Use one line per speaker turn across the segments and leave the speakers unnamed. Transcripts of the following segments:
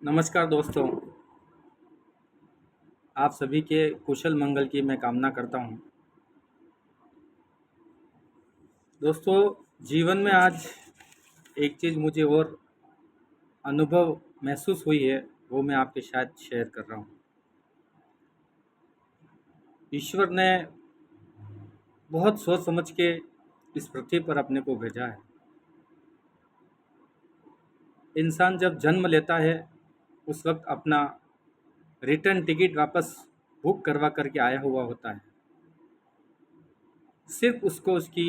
नमस्कार दोस्तों, आप सभी के कुशल मंगल की मैं कामना करता हूँ। दोस्तों, जीवन में आज एक चीज़ मुझे और अनुभव महसूस हुई है, वो मैं आपके साथ शेयर कर रहा हूँ। ईश्वर ने बहुत सोच समझ के इस पृथ्वी पर अपने को भेजा है। इंसान जब जन्म लेता है उस वक्त अपना रिटर्न टिकट वापस बुक करवा करके आया हुआ होता है। सिर्फ उसको उसकी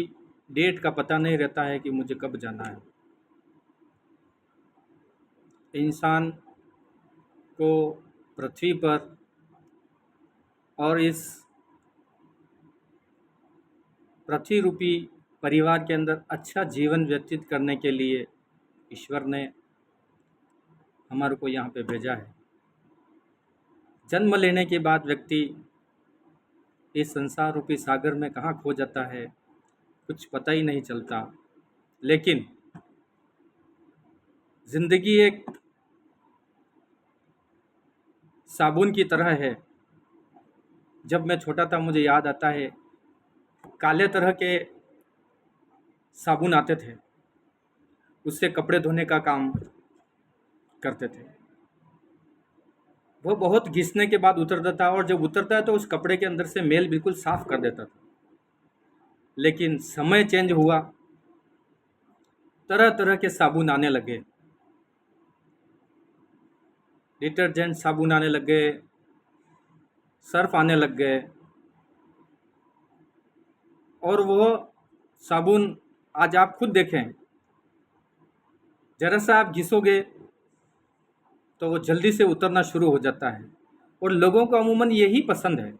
डेट का पता नहीं रहता है कि मुझे कब जाना है। इंसान को पृथ्वी पर और इस पृथ्वी रूपी परिवार के अंदर अच्छा जीवन व्यतीत करने के लिए ईश्वर ने हमारे को यहाँ पे भेजा है। जन्म लेने के बाद व्यक्ति इस संसार रूपी सागर में कहाँ खो जाता है कुछ पता ही नहीं चलता। लेकिन जिंदगी एक साबुन की तरह है। जब मैं छोटा था मुझे याद आता है, काले तरह के साबुन आते थे, उससे कपड़े धोने का काम करते थे। वो बहुत घिसने के बाद उतरता था और जब उतरता है तो उस कपड़े के अंदर से मैल बिल्कुल साफ कर देता था। लेकिन समय चेंज हुआ, तरह तरह के साबुन आने लगे, डिटर्जेंट साबुन आने लग गए, सर्फ आने लग गए, और वो साबुन आज आप खुद देखें, जरा सा आप घिसोगे तो वो जल्दी से उतरना शुरू हो जाता है। और लोगों को अमूमन यही पसंद है,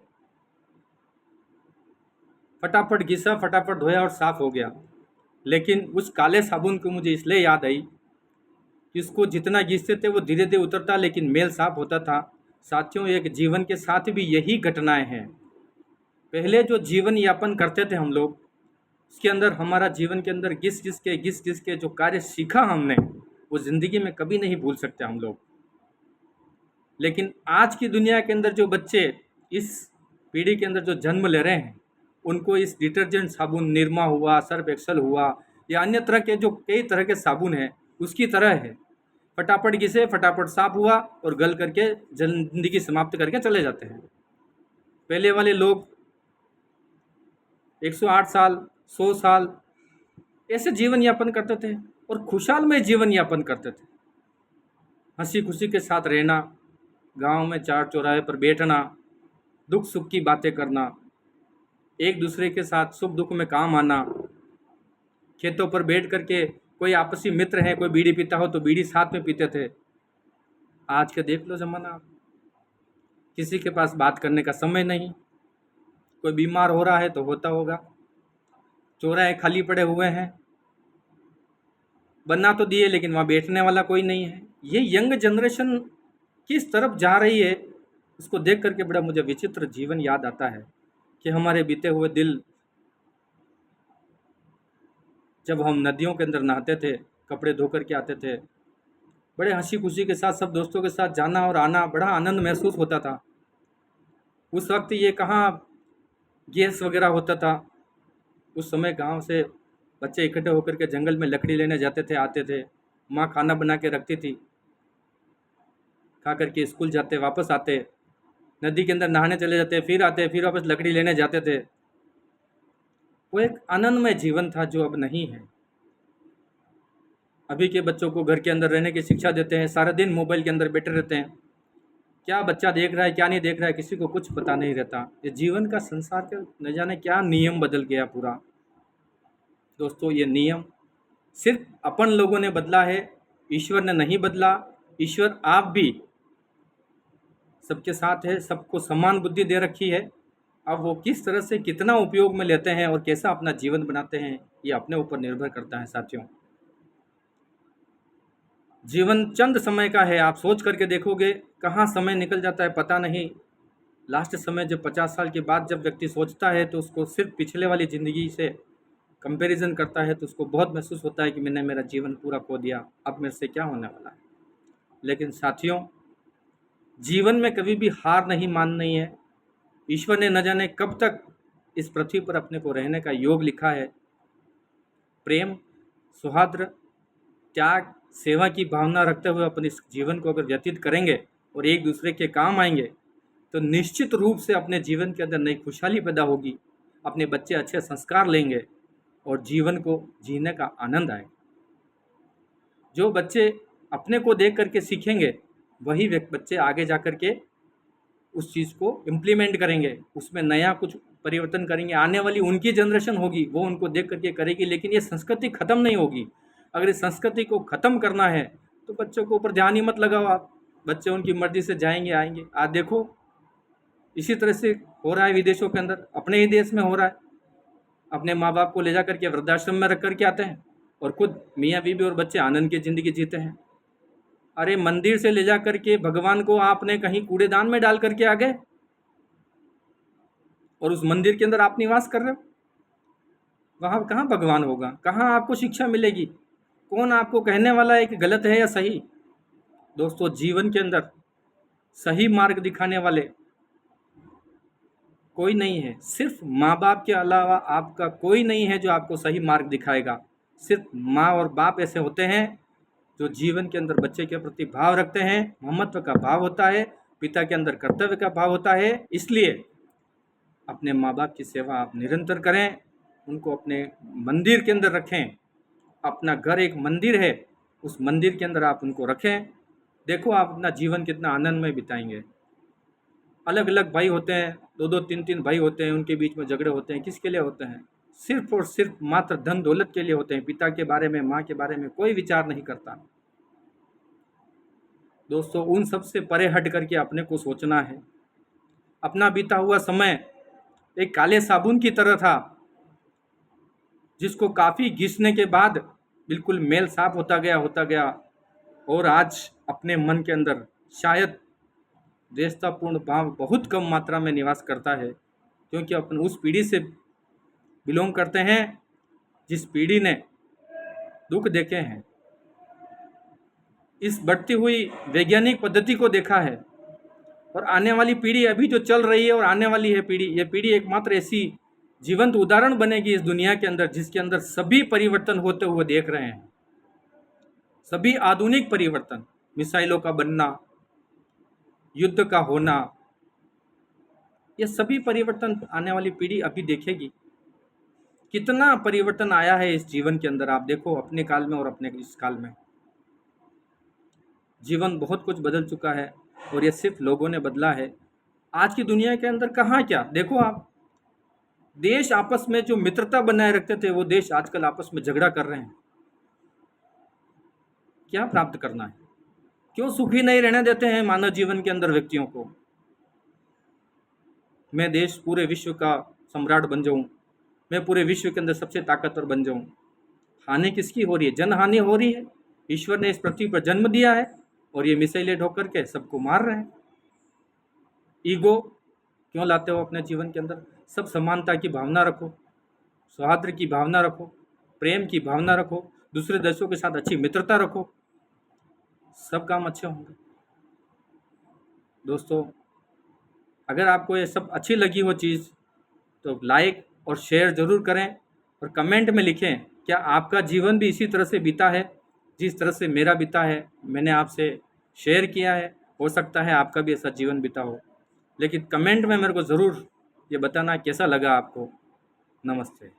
फटाफट घिसा, फटाफट धोया और साफ हो गया। लेकिन उस काले साबुन को मुझे इसलिए याद आई कि उसको जितना घिसते थे वो धीरे धीरे उतरता, लेकिन मेल साफ होता था। साथियों, एक जीवन के साथ भी यही घटनाएं हैं। पहले जो जीवन यापन करते थे हम लोग, उसके अंदर हमारा जीवन के अंदर घिस घिस के जो कार्य सीखा हमने, वो ज़िंदगी में कभी नहीं भूल सकते हम लोग। लेकिन आज की दुनिया के अंदर जो बच्चे इस पीढ़ी के अंदर जो जन्म ले रहे हैं, उनको इस डिटर्जेंट साबुन निरमा हुआ, सर्फ एक्सेल हुआ, या अन्य तरह के जो कई तरह के साबुन हैं उसकी तरह है। फटाफट घिसे, फटाफट साफ हुआ और गल करके जिंदगी समाप्त करके चले जाते हैं। पहले वाले लोग 108 साल, 100 साल ऐसे जीवन यापन करते थे और खुशहाल में जीवन यापन करते थे। हंसी खुशी के साथ रहना, गांव में चार चौराहे पर बैठना, दुख सुख की बातें करना, एक दूसरे के साथ सुख दुख में काम आना, खेतों पर बैठ करके कोई आपसी मित्र है, कोई बीड़ी पीता हो तो बीड़ी साथ में पीते थे। आज के देख लो जमाना, किसी के पास बात करने का समय नहीं। कोई बीमार हो रहा है तो होता होगा, चौराहे खाली पड़े हुए हैं, बना तो दिए लेकिन वहाँ बैठने वाला कोई नहीं है। ये यंग जनरेशन किस तरफ जा रही है, उसको देख करके बड़ा मुझे विचित्र जीवन याद आता है कि हमारे बीते हुए दिल, जब हम नदियों के अंदर नहाते थे, कपड़े धो करके आते थे, बड़े हंसी खुशी के साथ सब दोस्तों के साथ जाना और आना, बड़ा आनंद महसूस होता था। उस वक्त ये कहाँ गैस वगैरह होता था। उस समय गांव से बच्चे इकट्ठे होकर के जंगल में लकड़ी लेने जाते थे, आते थे, माँ खाना बना के रखती थी, खा करके स्कूल जाते, वापस आते, नदी के अंदर नहाने चले जाते, फिर आते, फिर वापस लकड़ी लेने जाते थे। वो एक आनंदमय जीवन था जो अब नहीं है। अभी के बच्चों को घर के अंदर रहने की शिक्षा देते हैं, सारा दिन मोबाइल के अंदर बैठे रहते हैं। क्या बच्चा देख रहा है क्या नहीं देख रहा है किसी को कुछ पता नहीं रहता। ये जीवन का संसार के न जाने क्या नियम बदल गया पूरा। दोस्तों, ये नियम सिर्फ अपन लोगों ने बदला है, ईश्वर ने नहीं बदला। ईश्वर आप भी सबके साथ है, सबको समान बुद्धि दे रखी है। अब वो किस तरह से कितना उपयोग में लेते हैं और कैसा अपना जीवन बनाते हैं, ये अपने ऊपर निर्भर करता है। साथियों, जीवन चंद समय का है, आप सोच करके देखोगे कहाँ समय निकल जाता है पता नहीं। लास्ट समय जब 50 साल के बाद जब व्यक्ति सोचता है तो उसको सिर्फ पिछले वाली ज़िंदगी से कंपैरिजन करता है, तो उसको बहुत महसूस होता है कि मैंने मेरा जीवन पूरा खो दिया, अब मेरे से क्या होने वाला है। लेकिन साथियों, जीवन में कभी भी हार नहीं माननी है। ईश्वर ने न जाने कब तक इस पृथ्वी पर अपने को रहने का योग लिखा है। प्रेम, सौहार्द, त्याग, सेवा की भावना रखते हुए अपने इस जीवन को अगर व्यतीत करेंगे और एक दूसरे के काम आएंगे तो निश्चित रूप से अपने जीवन के अंदर नई खुशहाली पैदा होगी, अपने बच्चे अच्छे संस्कार लेंगे और जीवन को जीने का आनंद आएगा। जो बच्चे अपने को देख करके सीखेंगे वही बच्चे आगे जा कर के उस चीज़ को इम्प्लीमेंट करेंगे, उसमें नया कुछ परिवर्तन करेंगे। आने वाली उनकी जनरेशन होगी वो उनको देख करके करेगी, लेकिन ये संस्कृति ख़त्म नहीं होगी। अगर इस संस्कृति को ख़त्म करना है तो बच्चों के ऊपर ध्यान ही मत लगाओ आप, बच्चे उनकी मर्जी से जाएंगे आएंगे। आज देखो इसी तरह से हो रहा है विदेशों के अंदर, अपने ही देश में हो रहा है। अपने माँ बाप को ले जा करके वृद्धाश्रम में रख करके आते हैं और खुद मियाँ बीबी और बच्चे आनंद की ज़िंदगी जीते हैं। अरे मंदिर से ले जा करके भगवान को आपने कहीं कूड़ेदान में डाल करके आ गए और उस मंदिर के अंदर आप निवास कर रहे हो, वहाँ कहाँ भगवान होगा, कहाँ आपको शिक्षा मिलेगी, कौन आपको कहने वाला है कि गलत है या सही। दोस्तों, जीवन के अंदर सही मार्ग दिखाने वाले कोई नहीं है, सिर्फ माँ बाप के अलावा आपका कोई नहीं है जो आपको सही मार्ग दिखाएगा। सिर्फ माँ और बाप ऐसे होते हैं जो जीवन के अंदर बच्चे के प्रति भाव रखते हैं, ममत्व का भाव होता है, पिता के अंदर कर्तव्य का भाव होता है। इसलिए अपने माँ बाप की सेवा आप निरंतर करें, उनको अपने मंदिर के अंदर रखें। अपना घर एक मंदिर है, उस मंदिर के अंदर आप उनको रखें। देखो आप अपना जीवन कितना आनंदमय बिताएंगे। अलग अलग भाई होते हैं, दो दो तीन तीन भाई होते हैं, उनके बीच में झगड़े होते हैं, किसके लिए होते हैं? सिर्फ और सिर्फ मात्र धन दौलत के लिए होते हैं। पिता के बारे में, माँ के बारे में कोई विचार नहीं करता। दोस्तों, उन सब से परे हट करके अपने को सोचना है। अपना बीता हुआ समय एक काले साबुन की तरह था, जिसको काफ़ी घिसने के बाद बिल्कुल मेल साफ होता गया और आज अपने मन के अंदर शायद द्वेषतापूर्ण भाव बहुत कम मात्रा में निवास करता है, क्योंकि अपन उस पीढ़ी से बिलोंग करते हैं जिस पीढ़ी ने दुख देखे हैं, इस बढ़ती हुई वैज्ञानिक पद्धति को देखा है। और आने वाली पीढ़ी, अभी जो चल रही है और आने वाली है पीढ़ी, ये पीढ़ी एकमात्र ऐसी जीवंत उदाहरण बनेगी इस दुनिया के अंदर जिसके अंदर सभी परिवर्तन होते हुए देख रहे हैं। सभी आधुनिक परिवर्तन, मिसाइलों का बनना, युद्ध का होना, ये सभी परिवर्तन आने वाली पीढ़ी अभी देखेगी। कितना परिवर्तन आया है इस जीवन के अंदर, आप देखो अपने काल में और अपने इस काल में। जीवन बहुत कुछ बदल चुका है और ये सिर्फ लोगों ने बदला है। आज की दुनिया के अंदर कहाँ क्या, देखो आप, देश आपस में जो मित्रता बनाए रखते थे वो देश आजकल आपस में झगड़ा कर रहे हैं। क्या प्राप्त करना है? क्यों सुखी नहीं रहने देते हैं मानव जीवन के अंदर व्यक्तियों को? मैं देश पूरे विश्व का सम्राट बन जाऊं, मैं पूरे विश्व के अंदर सबसे ताकतवर बन जाऊं। हानि किसकी हो रही है? जनहानि हो रही है। ईश्वर ने इस पृथ्वी पर जन्म दिया है और ये मिसाइलें ठोक करके सबको मार रहे हैं। ईगो क्यों लाते हो अपने जीवन के अंदर? सब समानता की भावना रखो, सौहार्द की भावना रखो, प्रेम की भावना रखो, दूसरे देशों के साथ अच्छी मित्रता रखो, सब काम अच्छे होंगे। दोस्तों, अगर आपको ये सब अच्छी लगी हो चीज़ तो लाइक और शेयर ज़रूर करें और कमेंट में लिखें क्या आपका जीवन भी इसी तरह से बीता है जिस तरह से मेरा बीता है। मैंने आपसे शेयर किया है, हो सकता है आपका भी ऐसा जीवन बीता हो, लेकिन कमेंट में मेरे को ज़रूर ये बताना कैसा लगा आपको। नमस्ते।